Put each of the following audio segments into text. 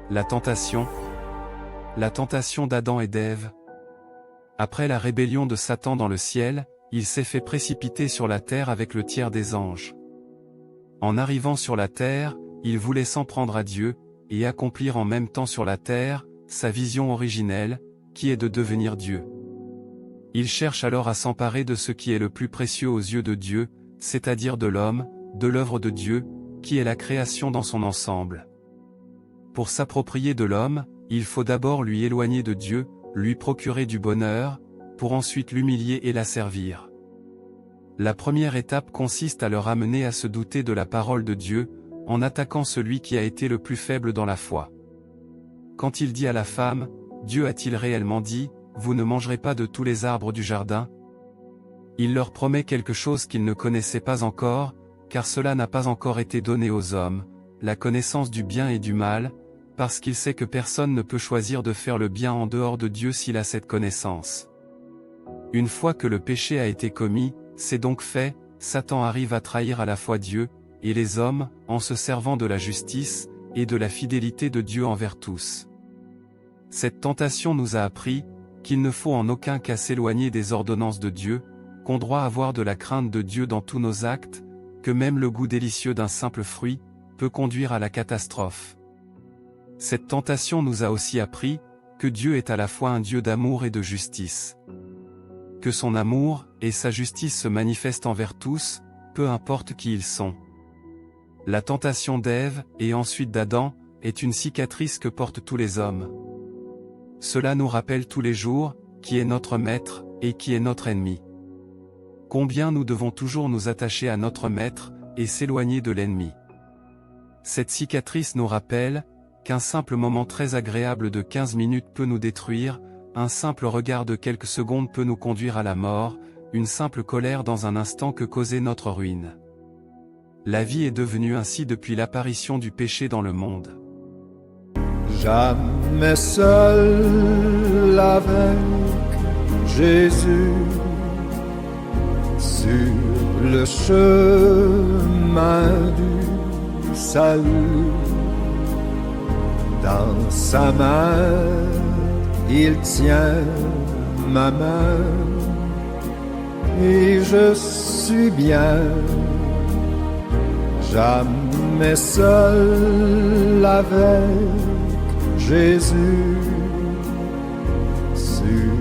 La tentation d'Adam et d'Ève. Après la rébellion de Satan dans le ciel, il s'est fait précipiter sur la terre avec le tiers des anges. En arrivant sur la terre, il voulait s'en prendre à Dieu, et accomplir en même temps sur la terre, sa vision originelle, qui est de devenir Dieu. Il cherche alors à s'emparer de ce qui est le plus précieux aux yeux de Dieu, c'est-à-dire de l'homme, de l'œuvre de Dieu, qui est la création dans son ensemble. Pour s'approprier de l'homme, il faut d'abord lui éloigner de Dieu, lui procurer du bonheur, pour ensuite l'humilier et l'asservir. La première étape consiste à le ramener à se douter de la parole de Dieu, en attaquant celui qui a été le plus faible dans la foi. Quand il dit à la femme, Dieu a-t-il réellement dit, vous ne mangerez pas de tous les arbres du jardin? Il leur promet quelque chose qu'ils ne connaissaient pas encore, car cela n'a pas encore été donné aux hommes, la connaissance du bien et du mal, parce qu'il sait que personne ne peut choisir de faire le bien en dehors de Dieu s'il a cette connaissance. Une fois que le péché a été commis, c'est donc fait, Satan arrive à trahir à la fois Dieu, et les hommes, en se servant de la justice, et de la fidélité de Dieu envers tous. Cette tentation nous a appris, qu'il ne faut en aucun cas s'éloigner des ordonnances de Dieu, qu'on doit avoir de la crainte de Dieu dans tous nos actes, que même le goût délicieux d'un simple fruit, peut conduire à la catastrophe. Cette tentation nous a aussi appris, que Dieu est à la fois un Dieu d'amour et de justice. Que son amour, et sa justice se manifestent envers tous, peu importe qui ils sont. La tentation d'Ève, et ensuite d'Adam, est une cicatrice que portent tous les hommes. Cela nous rappelle tous les jours, qui est notre maître, et qui est notre ennemi. Combien nous devons toujours nous attacher à notre maître, et s'éloigner de l'ennemi. Cette cicatrice nous rappelle, qu'un simple moment très agréable de 15 minutes peut nous détruire, un simple regard de quelques secondes peut nous conduire à la mort, une simple colère dans un instant que causer notre ruine. La vie est devenue ainsi depuis l'apparition du péché dans le monde. Jamais seul avec Jésus sur le chemin du salut. Dans sa main, il tient ma main et je suis bien. Jamais seul avec Jésus sur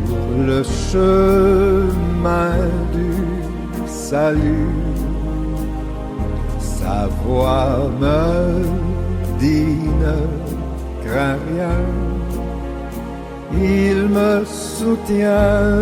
le chemin du salut. Sa voix me dit ne crains rien, il me soutient.